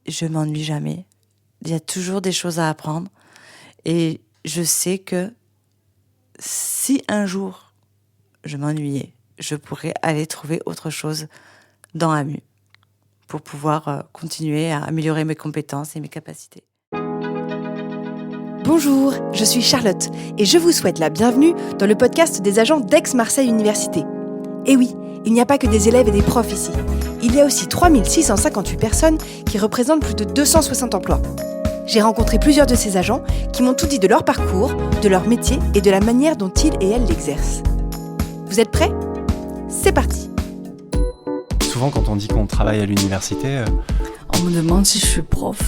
je m'ennuie jamais. Il y a toujours des choses à apprendre. Et je sais que si un jour je m'ennuyais, je pourrais aller trouver autre chose dans AMU pour pouvoir continuer à améliorer mes compétences et mes capacités. Bonjour, je suis Charlotte et je vous souhaite la bienvenue dans le podcast des agents d'Aix-Marseille Université. Et oui, il n'y a pas que des élèves et des profs ici. Il y a aussi 3658 personnes qui représentent plus de 260 emplois. J'ai rencontré plusieurs de ces agents qui m'ont tout dit de leur parcours, de leur métier et de la manière dont ils et elles l'exercent. Vous êtes prêts ? C'est parti ! Souvent, quand on dit qu'on travaille à l'université, on me demande si je suis prof.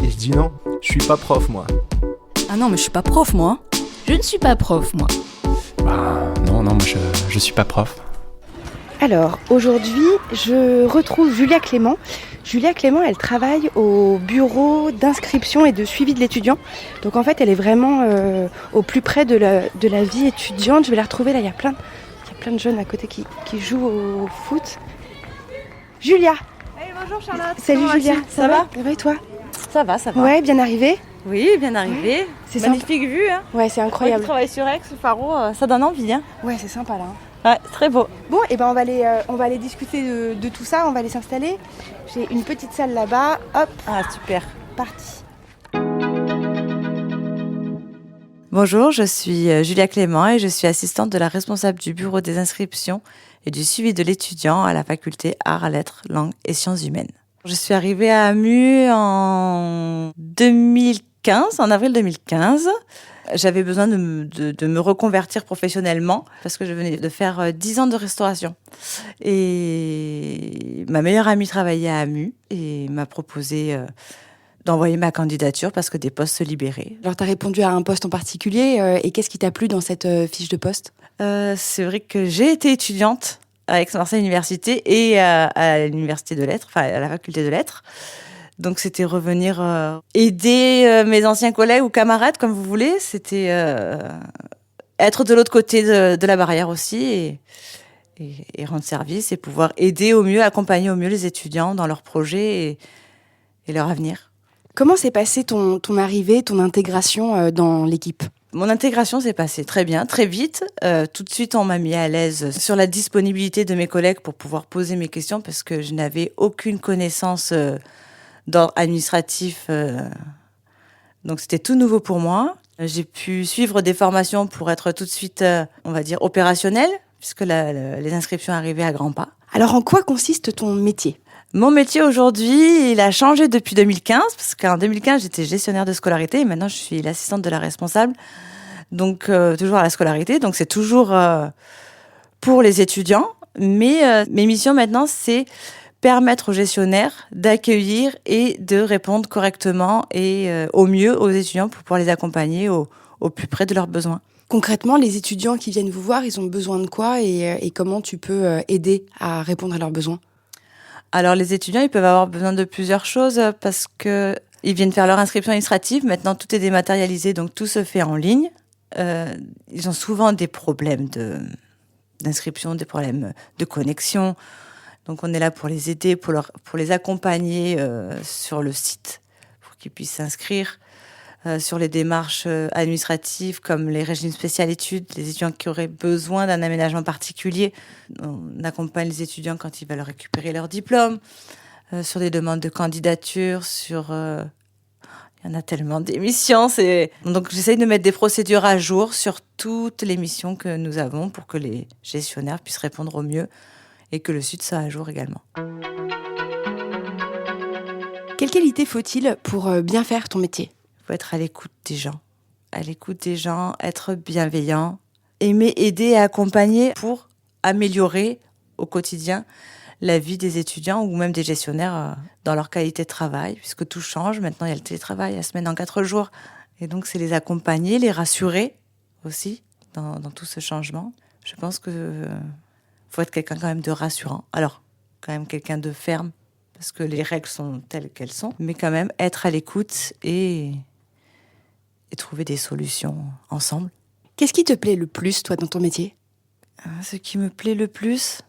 et je dis non, je suis pas prof moi. Ah non, mais je suis pas prof, moi. Je ne suis pas prof, moi. Non, moi je suis pas prof. Alors, aujourd'hui, je retrouve Julia Clément. Julia Clément, elle travaille au bureau d'inscription et de suivi de l'étudiant. Donc en fait, elle est vraiment au plus près de la vie étudiante. Je vais la retrouver là, il y a plein de jeunes à côté qui jouent au foot. Julia. Hey, bonjour Charlotte. Salut Comment Julia, vas-tu ? ça va ? Ça va et toi ? Ça va. Ouais, bien arrivée ? Oui, bien arrivé. C'est Magnifique vue. Hein. Ouais, c'est Moi incroyable. qui travaille sur Aix, Faro, ça donne envie. Hein. Ouais, c'est sympa là. Ouais, très beau. Bon, et ben on va aller discuter de tout ça, on va aller s'installer. J'ai une petite salle là-bas. Hop, Ah, super. parti. Bonjour, je suis Julia Clément et je suis assistante de la responsable du bureau des inscriptions et du suivi de l'étudiant à la faculté Arts, Lettres, Langues et Sciences Humaines. Je suis arrivée à AMU en avril 2015. J'avais besoin de me reconvertir professionnellement parce que je venais de faire 10 ans de restauration. Et ma meilleure amie travaillait à AMU et m'a proposé d'envoyer ma candidature parce que des postes se libéraient. Alors, tu as répondu à un poste en particulier et qu'est-ce qui t'a plu dans cette fiche de poste ? C'est vrai que j'ai été étudiante à Aix-Marseille Université et à l'université de lettres, enfin à la faculté de lettres. Donc c'était revenir aider mes anciens collègues ou camarades, comme vous voulez. C'était être de l'autre côté de la barrière aussi et rendre service et pouvoir aider au mieux, accompagner au mieux les étudiants dans leurs projets et leur avenir. Comment s'est passée ton arrivée, ton intégration dans l'équipe ? Mon intégration s'est passée très bien, très vite. Tout de suite, on m'a mis à l'aise sur la disponibilité de mes collègues pour pouvoir poser mes questions parce que je n'avais aucune connaissance d'ordre administratif. Donc, c'était tout nouveau pour moi. J'ai pu suivre des formations pour être tout de suite, on va dire, opérationnelle puisque les inscriptions arrivaient à grands pas. Alors, en quoi consiste ton métier ? Mon métier aujourd'hui, il a changé depuis 2015, parce qu'en 2015, j'étais gestionnaire de scolarité et maintenant, je suis l'assistante de la responsable, donc toujours à la scolarité. Donc, c'est toujours pour les étudiants. Mais mes missions maintenant, c'est permettre aux gestionnaires d'accueillir et de répondre correctement et au mieux aux étudiants pour pouvoir les accompagner au plus près de leurs besoins. Concrètement, les étudiants qui viennent vous voir, ils ont besoin de quoi et comment tu peux aider à répondre à leurs besoins ? Alors, les étudiants, ils peuvent avoir besoin de plusieurs choses parce que ils viennent faire leur inscription administrative. Maintenant, tout est dématérialisé, donc tout se fait en ligne. Ils ont souvent des problèmes d'inscription, des problèmes de connexion. Donc, on est là pour les aider, pour les accompagner sur le site, pour qu'ils puissent s'inscrire. Sur les démarches administratives comme les régimes spéciales études, les étudiants qui auraient besoin d'un aménagement particulier. On accompagne les étudiants quand ils veulent récupérer leur diplôme, sur des demandes de candidature, il y en a tellement d'émissions. Donc j'essaye de mettre des procédures à jour sur toutes les missions que nous avons pour que les gestionnaires puissent répondre au mieux et que le site soit à jour également. Quelle qualité faut-il pour bien faire ton métier ? Il faut être à l'écoute des gens, être bienveillant, aimer aider et accompagner pour améliorer au quotidien la vie des étudiants ou même des gestionnaires dans leur qualité de travail, puisque tout change. Maintenant, il y a le télétravail, la semaine en 4 jours. Et donc, c'est les accompagner, les rassurer aussi dans tout ce changement. Je pense que faut être quelqu'un quand même de rassurant. Alors, quand même quelqu'un de ferme, parce que les règles sont telles qu'elles sont, mais quand même être à l'écoute et trouver des solutions ensemble. Qu'est-ce qui te plaît le plus, toi, dans ton métier ? Ce qui me plaît le plus,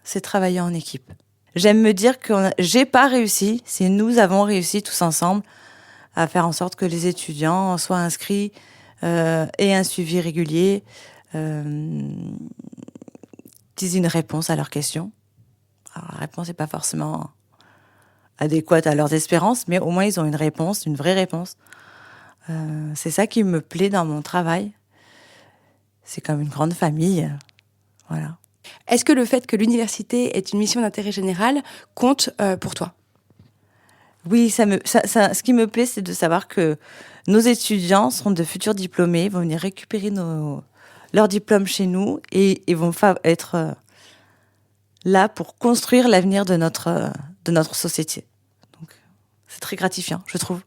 c'est travailler en équipe. J'aime me dire que j'ai pas réussi, c'est nous avons réussi tous ensemble à faire en sorte que les étudiants soient inscrits et un suivi régulier, qu'ils aient une réponse à leurs questions. Alors, la réponse n'est pas forcément adéquate à leurs espérances, mais au moins ils ont une réponse, une vraie réponse. C'est ça qui me plaît dans mon travail. C'est comme une grande famille, voilà. Est-ce que le fait que l'université est une mission d'intérêt général compte pour toi ? Oui, ce qui me plaît, c'est de savoir que nos étudiants seront de futurs diplômés, vont venir récupérer leurs diplômes chez nous et vont être là pour construire l'avenir de notre société. Donc, c'est très gratifiant, je trouve.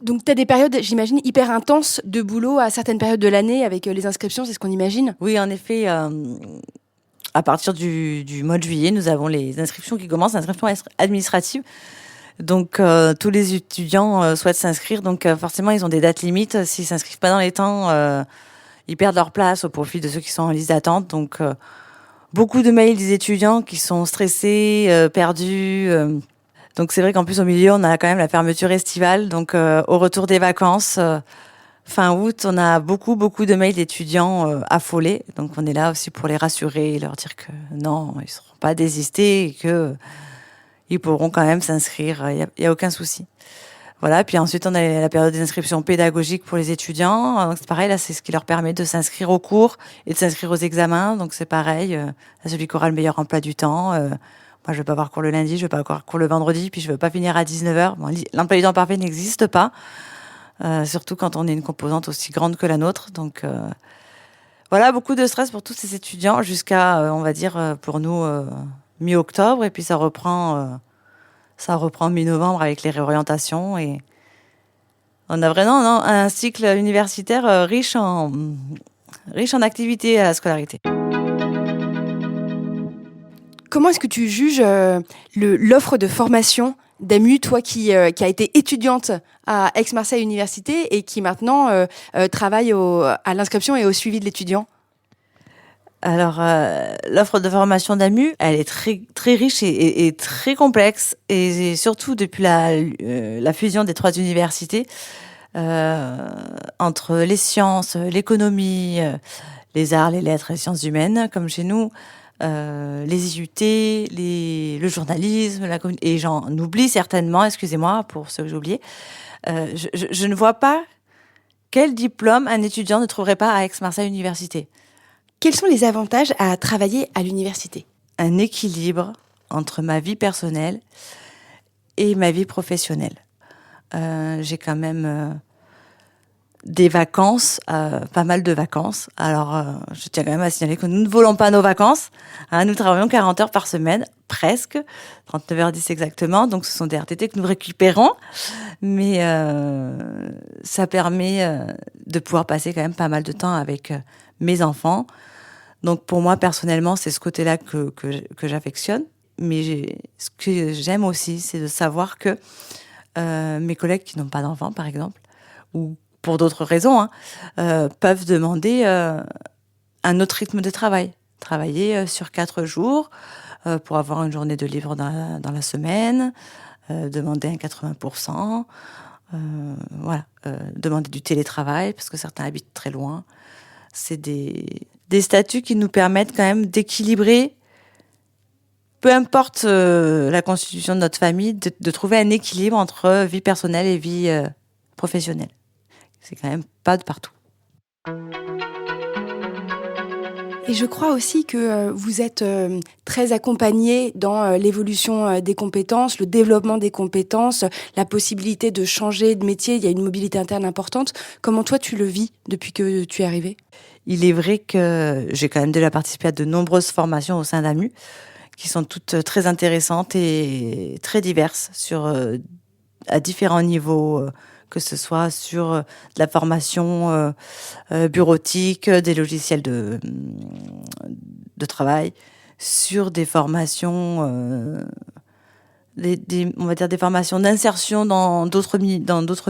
Donc, tu as des périodes, j'imagine, hyper intenses de boulot à certaines périodes de l'année avec les inscriptions, c'est ce qu'on imagine ? Oui, en effet, à partir du mois de juillet, nous avons les inscriptions qui commencent, inscriptions administratives. Donc, tous les étudiants souhaitent s'inscrire. Donc, forcément, ils ont des dates limites. S'ils s'inscrivent pas dans les temps, ils perdent leur place au profit de ceux qui sont en liste d'attente. Donc, beaucoup de mails des étudiants qui sont stressés, perdus. Donc, c'est vrai qu'en plus, au milieu, on a quand même la fermeture estivale. Donc, au retour des vacances, fin août, on a beaucoup de mails d'étudiants affolés. Donc, on est là aussi pour les rassurer et leur dire que non, ils ne seront pas désistés et que ils pourront quand même s'inscrire, il y a aucun souci. Voilà, puis ensuite on a la période d'inscription pédagogique pour les étudiants. Donc c'est pareil, là c'est ce qui leur permet de s'inscrire aux cours et de s'inscrire aux examens. Donc c'est pareil, celui qui aura le meilleur emploi du temps. Moi je veux pas avoir cours le lundi, je veux pas avoir cours le vendredi, puis je veux pas finir à 19h. Bon, l'emploi du temps parfait n'existe pas, surtout quand on est une composante aussi grande que la nôtre. Donc voilà, beaucoup de stress pour tous ces étudiants jusqu'à, on va dire, pour nous, mi-octobre. Et puis ça reprend mi-novembre avec les réorientations. Et on a vraiment un cycle universitaire riche en activités à la scolarité. Comment est-ce que tu juges l'offre de formation d'AMU, toi qui a été étudiante à Aix-Marseille Université et qui maintenant travaille à l'inscription et au suivi de l'étudiant ? Alors, l'offre de formation d'AMU, elle est très, très riche et très complexe. Et surtout depuis la fusion des 3 universités, entre les sciences, l'économie, les arts, les lettres, les sciences humaines, comme chez nous, les IUT, le journalisme, et j'en oublie certainement, excusez-moi pour ceux que j'ai oubliés. Je ne vois pas quel diplôme un étudiant ne trouverait pas à Aix-Marseille Université. Quels sont les avantages à travailler à l'université ? Un équilibre entre ma vie personnelle et ma vie professionnelle. J'ai quand même des vacances, pas mal de vacances. Alors, je tiens quand même à signaler que nous ne volons pas nos vacances. Nous travaillons 40 heures par semaine, presque, 39h10 exactement. Donc, ce sont des RTT que nous récupérons. Mais ça permet de pouvoir passer quand même pas mal de temps avec mes enfants. Donc, pour moi, personnellement, c'est ce côté-là que j'affectionne. Mais ce que j'aime aussi, c'est de savoir que mes collègues qui n'ont pas d'enfants, par exemple, ou pour d'autres raisons, peuvent demander un autre rythme de travail. Travailler sur 4 jours pour avoir une journée de libre dans la semaine, demander un 80%, demander du télétravail, parce que certains habitent très loin. C'est des statuts qui nous permettent quand même d'équilibrer, peu importe la constitution de notre famille, de trouver un équilibre entre vie personnelle et vie professionnelle. C'est quand même pas de partout. Et je crois aussi que vous êtes très accompagné dans l'évolution des compétences, le développement des compétences, la possibilité de changer de métier. Il y a une mobilité interne importante. Comment toi, tu le vis depuis que tu es arrivé ? Il est vrai que j'ai quand même déjà participé à de nombreuses formations au sein d'AMU qui sont toutes très intéressantes et très diverses à différents niveaux, que ce soit sur de la formation bureautique, des logiciels de travail, sur des formations, on va dire des formations d'insertion dans d'autres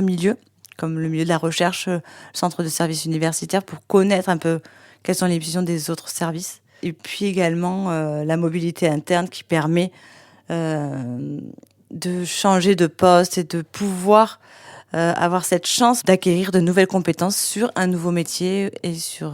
milieux, comme le milieu de la recherche, le centre de services universitaires, pour connaître un peu quelles sont les missions des autres services. Et puis également la mobilité interne qui permet de changer de poste et de pouvoir avoir cette chance d'acquérir de nouvelles compétences sur un nouveau métier et sur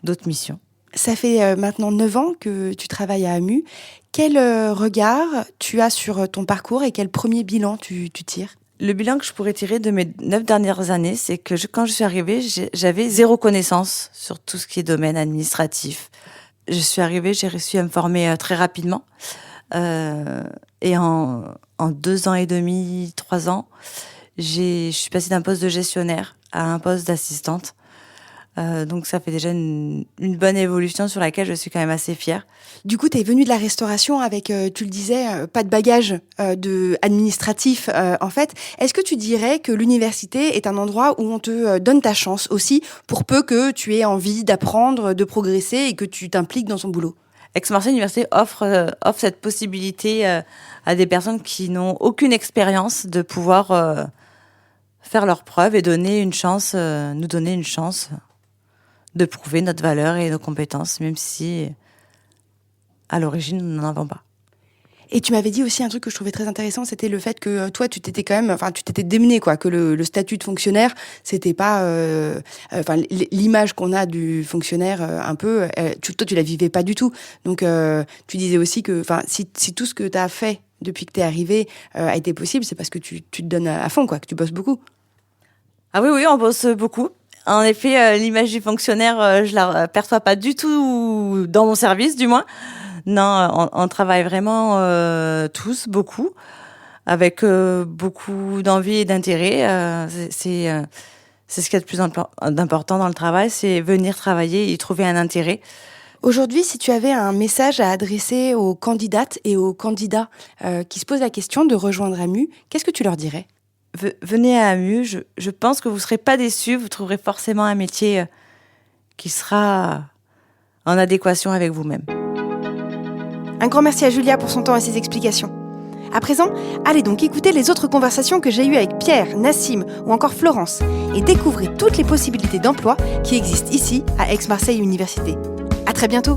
d'autres missions. Ça fait maintenant 9 ans que tu travailles à AMU. Quel regard tu as sur ton parcours et quel premier bilan tu tires ? Le bilan que je pourrais tirer de mes 9 dernières années, c'est que quand je suis arrivée, j'avais zéro connaissance sur tout ce qui est domaine administratif. Je suis arrivée, j'ai réussi à me former très rapidement. Et en 2 ans et demi, 3 ans, je suis passée d'un poste de gestionnaire à un poste d'assistante. Donc ça fait déjà une bonne évolution sur laquelle je suis quand même assez fière. Du coup, tu es venue de la restauration avec, tu le disais, pas de bagage administratif en fait. Est-ce que tu dirais que l'université est un endroit où on te donne ta chance aussi, pour peu que tu aies envie d'apprendre, de progresser et que tu t'impliques dans son boulot ? Aix-Marseille Université offre cette possibilité à des personnes qui n'ont aucune expérience de pouvoir faire leurs preuves et nous donner une chance de prouver notre valeur et nos compétences, même si à l'origine nous n'en avons pas. Et tu m'avais dit aussi un truc que je trouvais très intéressant, c'était le fait que toi, tu t'étais démené, quoi, que le statut de fonctionnaire, c'était pas, l'image qu'on a du fonctionnaire un peu, toi, tu la vivais pas du tout. Donc, tu disais aussi que, si tout ce que tu as fait depuis que tu es arrivé a été possible, c'est parce que tu te donnes à fond, quoi, que tu bosses beaucoup. Ah oui, on bosse beaucoup. En effet, l'image du fonctionnaire, je la perçois pas du tout dans mon service, du moins. Non, on travaille vraiment tous beaucoup, avec beaucoup d'envie et d'intérêt. C'est ce qu'il y a de plus important dans le travail, c'est venir travailler et y trouver un intérêt. Aujourd'hui, si tu avais un message à adresser aux candidates et aux candidats qui se posent la question de rejoindre AMU, qu'est-ce que tu leur dirais ? Venez à AMU, je pense que vous ne serez pas déçus, vous trouverez forcément un métier qui sera en adéquation avec vous-même. Un grand merci à Julia pour son temps et ses explications. À présent, allez donc écouter les autres conversations que j'ai eues avec Pierre, Nassim ou encore Florence et découvrez toutes les possibilités d'emploi qui existent ici à Aix-Marseille Université. À très bientôt.